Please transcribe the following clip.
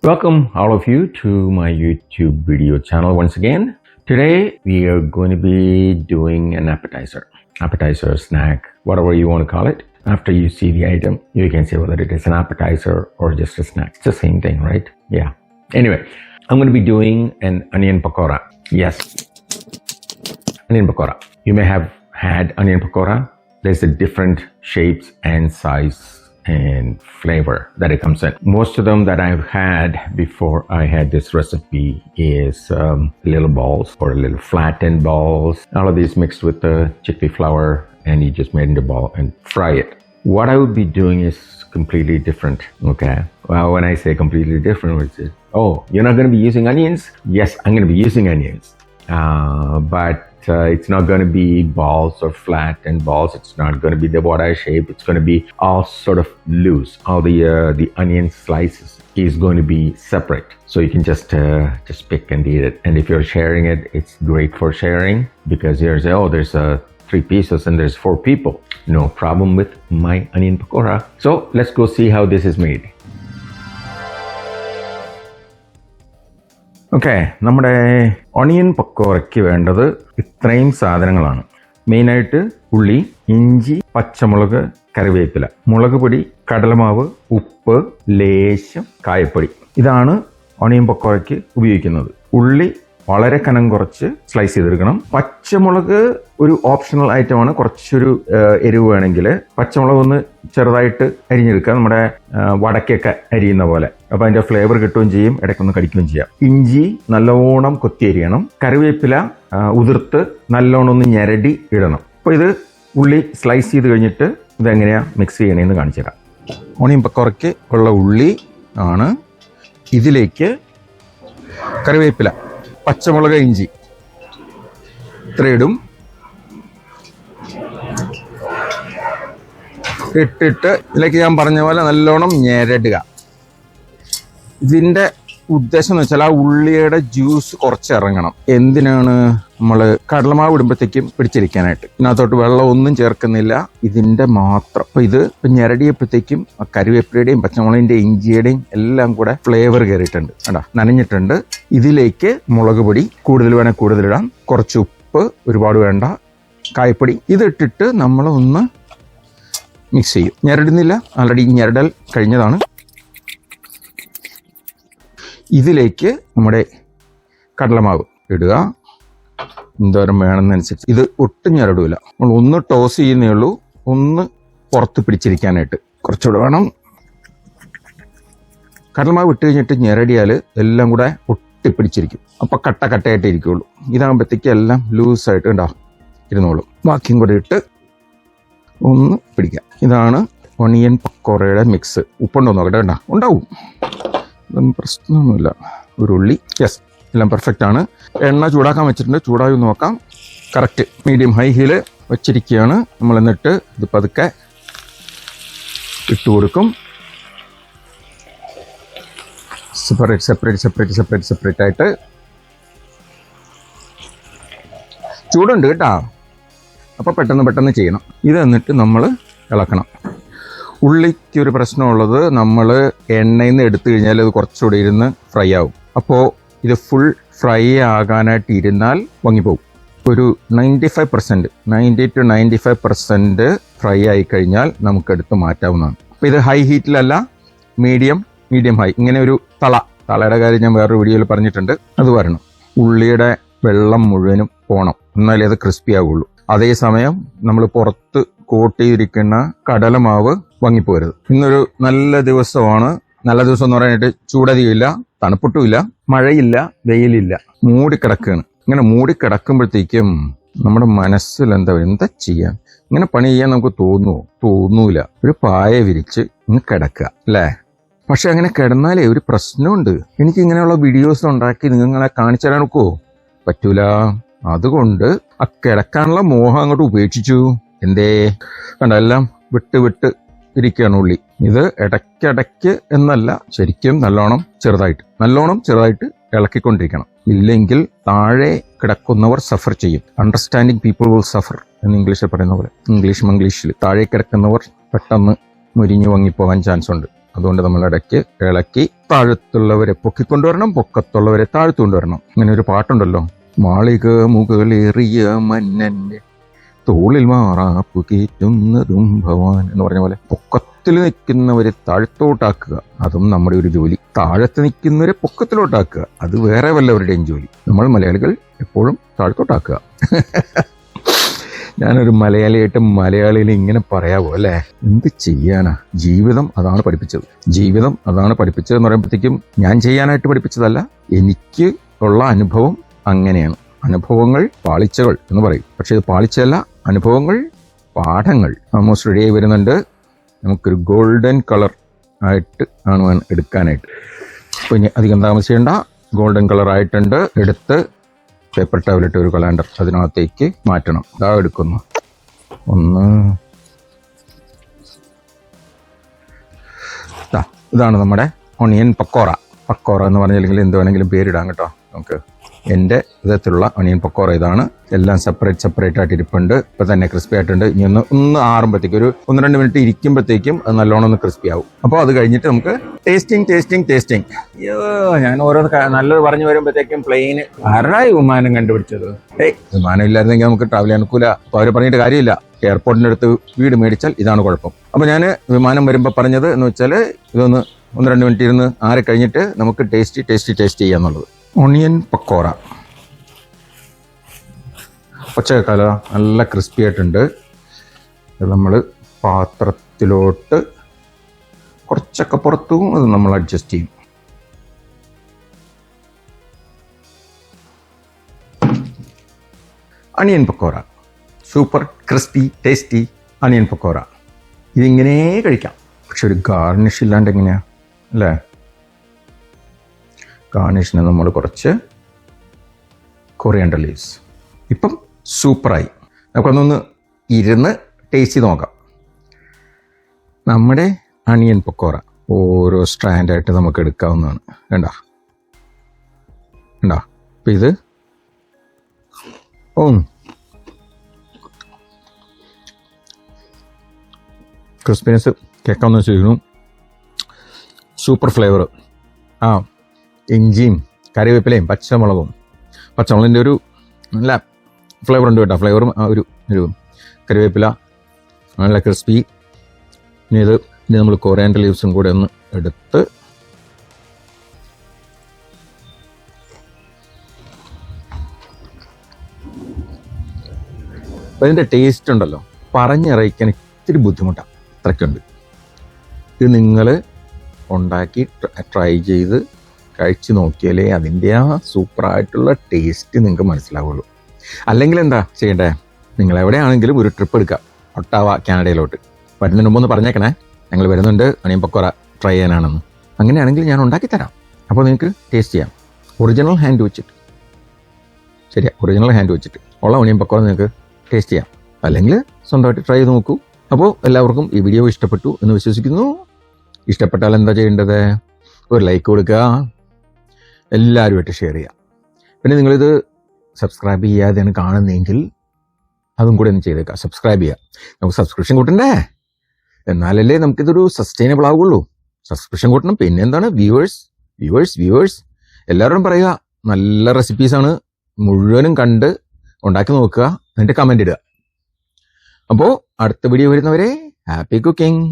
Welcome all of you to my YouTube video channel once again. Today we are going to be doing an appetizer, snack, whatever you want to call it. After you see the item, you can say whether it is an appetizer or just a snack. It's the same thing, right? Yeah. Anyway, I'm going to be doing an onion pakora. Yes, onion pakora. You may have had onion pakora. There's a different shapes and size and flavor that it comes in. Most of them that I've had before I had this recipe is little balls or little flattened balls. All of these mixed with the chickpea flour and you just made into a ball and fry it. What I would be doing is completely different. Okay. Well, when I say completely different, which is, oh, you're not going to be using onions? Yes, I'm going to be using onions. But it's not going to be balls or flattened balls. It's not going to be the vada shape. It's going to be all sort of loose. All the onion slices is going to be separate, so you can just pick and eat it. And if you're sharing it, it's great for sharing because there's 3 pieces and there's 4 people. No problem with my onion pakora. So let's go see how this is made. Okay, നമ്മുടെ onion പക്കോറയ്ക്ക് വേണ്ടത് ഇത്രയും സാധനങ്ങളാണ്. മെയിനായിട്ട് ഉള്ളി, ഇഞ്ചി, പച്ചമുളക്, കറിവേപ്പില, മുളക് പൊടി, കടലമാവ്, ഉപ്പ്, ലേശം കായപ്പൊടി. ഇതാണ് ഒണിയൻ പക്കോറയ്ക്ക് ഉപയോഗിക്കുന്നത്. ഉള്ളി വളരെ കനം കുറച്ച് സ്ലൈസ് ചെയ്തെടുക്കണം. പച്ചമുളക് ഒരു ഓപ്ഷണൽ ഐറ്റമാണ്. കുറച്ചൊരു എരിവ് വേണമെങ്കിൽ പച്ചമുളക് ഒന്ന് ചെറുതായിട്ട് അരിഞ്ഞെടുക്കുക, നമ്മുടെ വടക്കൊക്കെ അരിയുന്ന പോലെ. അപ്പോൾ അതിൻ്റെ ഫ്ലേവർ കിട്ടുകയും ചെയ്യും, ഇടയ്ക്കൊന്ന് കടിക്കുകയും ചെയ്യാം. ഇഞ്ചി നല്ലോണം കൊത്തി അരിയണം. കറിവേപ്പില ഉതിർത്ത് നല്ലോണം ഒന്ന് ഞെരടി ഇടണം. അപ്പോൾ ഇത് ഉള്ളി സ്ലൈസ് ചെയ്ത് കഴിഞ്ഞിട്ട് ഇതെങ്ങനെയാണ് മിക്സ് ചെയ്യണമെന്ന് കാണിച്ചു തരാം. ഓണിയൻ പക്കോറയ്ക്ക് ഉള്ള ഉള്ളി ആണ്. ഇതിലേക്ക് കറിവേപ്പില, പച്ചമുളക്, ഇഞ്ചി ഇത്രയിടും. ഇട്ടിട്ട് ഇതിലേക്ക് ഞാൻ പറഞ്ഞ പോലെ നല്ലോണം ഞെരടുക. ഇതിൻ്റെ ഉദ്ദേശം എന്ന് വെച്ചാൽ ആ ഉള്ളിയുടെ ജ്യൂസ് കുറച്ച് ഇറങ്ങണം. എന്തിനാണ്? നമ്മൾ കടലമാവ് ഇടുമ്പോഴത്തേക്കും പിടിച്ചിരിക്കാനായിട്ട്. ഇതിനകത്തോട്ട് വെള്ളം ഒന്നും ചേർക്കുന്നില്ല, ഇതിൻ്റെ മാത്രം. അപ്പോൾ ഇത് ഞെരടിയപ്പോഴത്തേക്കും കറിവേപ്പിലയുടെയും പച്ചമുളകിൻ്റെയും ഇഞ്ചിയുടെയും എല്ലാം കൂടെ ഫ്ലേവർ കയറിയിട്ടുണ്ട്. കേട്ടോ, നനഞ്ഞിട്ടുണ്ട്. ഇതിലേക്ക് മുളക് പൊടി കൂടുതൽ വേണേൽ കൂടുതലിടാം, കുറച്ച് ഉപ്പ്, ഒരുപാട് വേണ്ട, കായപ്പൊടി. ഇതിട്ടിട്ട് നമ്മൾ ഒന്ന് മിക്സ് ചെയ്യും. ഞെരടുന്നില്ല, ആൾറെഡി ഞെരടൽ കഴിഞ്ഞതാണ്. ഇതിലേക്ക് നമ്മുടെ കടലമാവ് ഇടുക. എന്തോരം വേണമെന്നനുസരിച്ച്. ഇത് ഒട്ടും ഞെരടില്ല, നമ്മൾ ഒന്ന് ടോസ് ചെയ്യുന്നേ ഉള്ളൂ, ഒന്ന് പുറത്ത് പിടിച്ചിരിക്കാനായിട്ട്. കുറച്ചുകൂടെ വേണം. കടലമാവ് ഇട്ട് കഴിഞ്ഞിട്ട് ഞെരടിയാൽ എല്ലാം കൂടെ ഒട്ടിപ്പിടിച്ചിരിക്കും. അപ്പം കട്ടയായിട്ട് ഇരിക്കുള്ളൂ. ഇതാകുമ്പോഴത്തേക്ക് എല്ലാം ലൂസായിട്ട് ഇരുന്നോളും. ബാക്കിയും കൂടെ ഇട്ട് ഒന്ന് പിടിക്കാം. ഇതാണ് ഒണിയൻ പക്കോറയുടെ മിക്സ്. ഉപ്പുണ്ടോ നോക്കട്ടെ. ഉണ്ടാവും, ഇതൊന്നും പ്രശ്നമൊന്നുമില്ല. ഒരു ഉള്ളി, യെസ്, എല്ലാം പെർഫെക്റ്റ് ആണ്. എണ്ണ ചൂടാക്കാൻ വെച്ചിട്ടുണ്ട്, ചൂടായി നോക്കാം. കറക്റ്റ് മീഡിയം ഹൈ ഹീല് വെച്ചിരിക്കുകയാണ് നമ്മൾ. എന്നിട്ട് ഇത് പതുക്കെ ഇട്ട് കൊടുക്കും. സെപ്പറേറ്റ് ആയിട്ട്. ചൂടുണ്ട് കേട്ടോ, അപ്പോൾ പെട്ടെന്ന് ചെയ്യണം. ഇത് എന്നിട്ട് നമ്മൾ ഇളക്കണം. ഉള്ളിക്ക് ഒരു പ്രശ്നമുള്ളത്, നമ്മൾ എണ്ണയിൽ നിന്ന് എടുത്തു കഴിഞ്ഞാൽ അത് കുറച്ചുകൂടി ഇരുന്ന് ഫ്രൈ ആവും. അപ്പോൾ ഇത് ഫുൾ ഫ്രൈ ആകാനായിട്ട് ഇരുന്നാൽ വങ്ങിപ്പോവും. ഒരു 90 to 95% ഫ്രൈ ആയി കഴിഞ്ഞാൽ നമുക്കെടുത്ത് മാറ്റാവുന്നതാണ്. അപ്പോൾ ഇത് ഹൈ ഹീറ്റിലല്ല, മീഡിയം ഹൈ. ഇങ്ങനെ ഒരു തളയുടെ കാര്യം ഞാൻ വേറൊരു വീഡിയോയിൽ പറഞ്ഞിട്ടുണ്ട്, അത് വരണം. ഉള്ളിയുടെ വെള്ളം മുഴുവനും പോകണം, എന്നാലേ അത് ക്രിസ്പി ആവുള്ളൂ. അതേസമയം നമ്മൾ പുറത്ത് കോട്ട് ചെയ്തിരിക്കുന്ന കടലമാവ് വങ്ങിപ്പോരുത്. ഇന്നൊരു നല്ല ദിവസമാണ്. നല്ല ദിവസം എന്ന് പറയാനായിട്ട് ചൂടധികമില്ല, തണുപ്പൊട്ടുമില്ല, മഴയില്ല, വെയിലില്ല, മൂടിക്കിടക്കുകയാണ്. ഇങ്ങനെ മൂടിക്കിടക്കുമ്പോഴത്തേക്കും നമ്മുടെ മനസ്സിൽ എന്താ ചെയ്യാൻ, ഇങ്ങനെ പണി ചെയ്യാൻ നമുക്ക് തോന്നൂല. ഒരു പായ വിരിച്ച് ഇങ്ങനെ കിടക്കുക അല്ലേ. പക്ഷെ അങ്ങനെ കിടന്നാലേ ഒരു പ്രശ്നമുണ്ട്. എനിക്ക് ഇങ്ങനെയുള്ള വീഡിയോസ് ഉണ്ടാക്കി നിങ്ങളെ കാണിച്ചു തരാൻ നോക്കുമോ? പറ്റൂല. അതുകൊണ്ട് ആ കിടക്കാനുള്ള മോഹം അങ്ങോട്ട് ഉപേക്ഷിച്ചു. എന്തേ കണ്ട, എല്ലാം വിട്ട് ഇരിക്കുകയാണ് ഉള്ളി. ഇത് ഇടയ്ക്കിടയ്ക്ക് എന്നല്ല, ശരിക്കും നല്ലോണം ചെറുതായിട്ട് ഇളക്കിക്കൊണ്ടിരിക്കണം. ഇല്ലെങ്കിൽ താഴെ കിടക്കുന്നവർ സഫർ ചെയ്യും. അണ്ടർസ്റ്റാൻഡിങ് പീപ്പിൾ വിൽ സഫർ എന്ന് ഇംഗ്ലീഷിൽ പറയുന്ന പോലെ. ഇംഗ്ലീഷിൽ താഴെ കിടക്കുന്നവർ പെട്ടെന്ന് മുരിഞ്ഞു വങ്ങിപ്പോകാൻ ചാൻസ് ഉണ്ട്. അതുകൊണ്ട് നമ്മൾ ഇടയ്ക്ക് ഇളക്കി താഴത്തുള്ളവരെ പൊക്കിക്കൊണ്ടുവരണം, പൊക്കത്തുള്ളവരെ താഴ്ത്തുകൊണ്ടുവരണം. ഇങ്ങനെ ഒരു പാട്ടുണ്ടല്ലോ, മാളിക മുകളേറിയ മന്നന്റെ തോളിൽ മാറാപ്പു കയറ്റുന്നതും ഭവാൻ എന്ന് പറഞ്ഞ പോലെ പൊക്കത്തിൽ നിൽക്കുന്നവരെ താഴത്തോട്ടാക്കുക, അതും നമ്മുടെ ഒരു ജോലി. താഴത്ത് നിൽക്കുന്നവരെ പൊക്കത്തിലോട്ടാക്കുക, അത് വേറെ വല്ലവരുടെയും ജോലി. നമ്മൾ മലയാളികൾ എപ്പോഴും താഴത്തോട്ടാക്കുക. ഞാനൊരു മലയാളിയായിട്ട് മലയാളിയിൽ ഇങ്ങനെ പറയാവോ അല്ലേ? എന്ത് ചെയ്യാനാ? ജീവിതം അതാണ് പഠിപ്പിച്ചത്. ജീവിതം അതാണ് പഠിപ്പിച്ചത് എന്ന് പറയുമ്പോഴത്തേക്കും ഞാൻ ചെയ്യാനായിട്ട് പഠിപ്പിച്ചതല്ല, എനിക്ക് ഉള്ള അനുഭവം അങ്ങനെയാണ്. അനുഭവങ്ങൾ പാളിച്ചകൾ എന്ന് പറയും, പക്ഷെ ഇത് പാളിച്ചല്ല, അനുഭവങ്ങൾ പാഠങ്ങൾ. ഓൾമോസ്റ്റ് റെഡിയായി വരുന്നുണ്ട്. നമുക്കൊരു ഗോൾഡൻ കളർ ആയിട്ട് ആണ് എടുക്കാനായിട്ട്. അപ്പോൾ ഇനി അധികം താമസിക്കേണ്ട, ഗോൾഡൻ കളർ ആയിട്ടുണ്ട്. എടുത്ത് പേപ്പർ ടവലിട്ട് ഒരു കൊലാൻഡർ അതിനകത്തേക്ക് മാറ്റണം. ഇതാ എടുക്കുന്നു. ഇതാണ് നമ്മുടെ ഒണിയൻ പക്കോറ. പക്കോറ എന്ന് പറഞ്ഞില്ലെങ്കിൽ എന്ത് വേണമെങ്കിലും പേരിടാം കേട്ടോ നമുക്ക്. എൻ്റെ വിധത്തിലുള്ള ഒണിയൻ പക്കോറ ഇതാണ്. എല്ലാം സെപ്പറേറ്റ് ആയിട്ട് ഇരിപ്പുണ്ട്. ഇപ്പം തന്നെ ക്രിസ്പി ആയിട്ടുണ്ട്. ഇനി ഒന്ന് ആറുമ്പോഴത്തേക്കും ഒരു 1-2 മിനിറ്റ് ഇരിക്കുമ്പോഴത്തേക്കും അത് നല്ലോണം ഒന്ന് ക്രിസ്പി ആവും. അപ്പോൾ അത് കഴിഞ്ഞിട്ട് നമുക്ക് ടേസ്റ്റിംഗ്. അയ്യോ, ഞാൻ ഓരോന്ന് നല്ലത് പറഞ്ഞു വരുമ്പോഴത്തേക്കും പ്ലെയിന് ആരായി വിമാനം കണ്ടുപിടിച്ചത്? വിമാനം ഇല്ലായിരുന്നെങ്കിൽ നമുക്ക് ട്രാവൽ ചെയ്യാൻ ഒക്കില്ല. അപ്പോൾ അവർ പറഞ്ഞിട്ട് കാര്യമില്ല. എയർപോർട്ടിൻ്റെ അടുത്ത് വീട് മേടിച്ചാൽ ഇതാണ് കുഴപ്പം. അപ്പോൾ ഞാൻ വിമാനം വരുമ്പോൾ പറഞ്ഞത് എന്ന് വെച്ചാൽ ഇതൊന്ന് 1-2 മിനിറ്റ് ഇരുന്ന് ആരെ കഴിഞ്ഞിട്ട് നമുക്ക് ടേസ്റ്റ് ചെയ്യാന്നുള്ളത്. ഒണിയൻ പക്കോറ പച്ചക്കാല നല്ല ക്രിസ്പി ആയിട്ടുണ്ട്. അത് നമ്മൾ പാത്രത്തിലോട്ട് കുറച്ചൊക്കെ പുറത്തും അത് നമ്മൾ അഡ്ജസ്റ്റ് ചെയ്യും. Onion pakora, super crispy tasty onion pakora. ഇതിങ്ങനെ കഴിക്കാം, പക്ഷെ ഒരു ഗാർണിഷ് ഇല്ലാണ്ട് എങ്ങനെയാ അല്ലേ? ഗാർണിഷിന് നമ്മൾ കുറച്ച് കൊറിയാണ്ടർ ലീവ്സ്. ഇപ്പം സൂപ്പറായി. നമുക്കൊന്നൊന്ന് ഇരുന്ന് ടേസ്റ്റ് ചെയ്ത് നോക്കാം. നമ്മുടെ അണിയൻ പക്കോറ ഓരോ സ്ട്രാൻഡായിട്ട് നമുക്ക് എടുക്കാവുന്നതാണ്. കണ്ടോ? അപ്പം ഇത് ക്രിസ്പിനെസ് കേൾക്കാമെന്ന് വെച്ചിരുന്നു. Super flavour. ഇഞ്ചിയും കറിവേപ്പിലയും പച്ചമുളകിൻ്റെ ഒരു നല്ല ഫ്ലേവർ ഉണ്ട് കേട്ടോ. ഫ്ലേവറും ഒരു കറിവേപ്പില നല്ല ക്രിസ്പി. ഇനി നമ്മൾ കൊറിയാൻഡർ ലീവ്സും കൂടെ ഒന്ന് എടുത്ത് അതിൻ്റെ ടേസ്റ്റ് ഉണ്ടല്ലോ, പറഞ്ഞറിയിക്കാൻ ഇത്തിരി ബുദ്ധിമുട്ടാണ്. അത്രയ്ക്കുണ്ട്. ഇത് നിങ്ങൾ ഉണ്ടാക്കി ട്രൈ ചെയ്ത് കഴിച്ച് നോക്കിയാലേ അതിൻ്റെ ആ സൂപ്പറായിട്ടുള്ള ടേസ്റ്റ് നിങ്ങൾക്ക് മനസ്സിലാവുള്ളൂ. അല്ലെങ്കിൽ എന്താ ചെയ്യണ്ടേ? നിങ്ങൾ എവിടെയാണെങ്കിലും ഒരു ട്രിപ്പ് എടുക്കുക, ഒട്ടാവ കാനഡയിലോട്ട്. വരുന്നതിന് മുമ്പ് ഒന്ന് പറഞ്ഞേക്കണേ, ഞങ്ങൾ വരുന്നുണ്ട് ഒണിയൻ പക്കോറ ട്രൈ ചെയ്യാനാണെന്ന്. അങ്ങനെയാണെങ്കിൽ ഞാൻ ഉണ്ടാക്കി തരാം. അപ്പോൾ നിങ്ങൾക്ക് ടേസ്റ്റ് ചെയ്യാം. ഒറിജിനൽ ഹാൻഡ് വെച്ചിട്ട്, ശരിയാ, ഒറിജിനൽ ഹാൻഡ് വെച്ചിട്ട് ഉള്ള ഒണിയൻ പക്കോറ നിങ്ങൾക്ക് ടേസ്റ്റ് ചെയ്യാം. അല്ലെങ്കിൽ സ്വന്തമായിട്ട് ട്രൈ ചെയ്ത് നോക്കൂ. അപ്പോൾ എല്ലാവർക്കും ഈ വീഡിയോ ഇഷ്ടപ്പെട്ടു എന്ന് വിശ്വസിക്കുന്നു. ഇഷ്ടപ്പെട്ടാൽ എന്താ ചെയ്യേണ്ടത്? ഒരു ലൈക്ക് കൊടുക്കുക, എല്ലാവരുമായിട്ട് ഷെയർ ചെയ്യുക. പിന്നെ നിങ്ങളിത് സബ്സ്ക്രൈബ് ചെയ്യാതെയാണ് കാണുന്നതെങ്കിൽ അതും കൂടെ ഒന്ന് ചെയ്തേക്കാം. സബ്സ്ക്രൈബ് ചെയ്യുക. നമുക്ക് സബ്സ്ക്രിപ്ഷൻ കൂട്ടണ്ടേ? എന്നാലല്ലേ നമുക്കിതൊരു സസ്റ്റൈനബിൾ ആവുള്ളൂ. സബ്സ്ക്രിപ്ഷൻ കൂട്ടണം. പിന്നെ എന്താണ്? വ്യൂവേഴ്സ് എല്ലാവരോടും പറയുക, നല്ല റെസിപ്പീസാണ്, മുഴുവനും കണ്ട് ഉണ്ടാക്കി നോക്കുക, എന്നിട്ട് കമൻ്റ് ഇടുക. അപ്പോൾ അടുത്ത വീഡിയോ വരുന്നവരെ ഹാപ്പി കുക്കിംഗ്.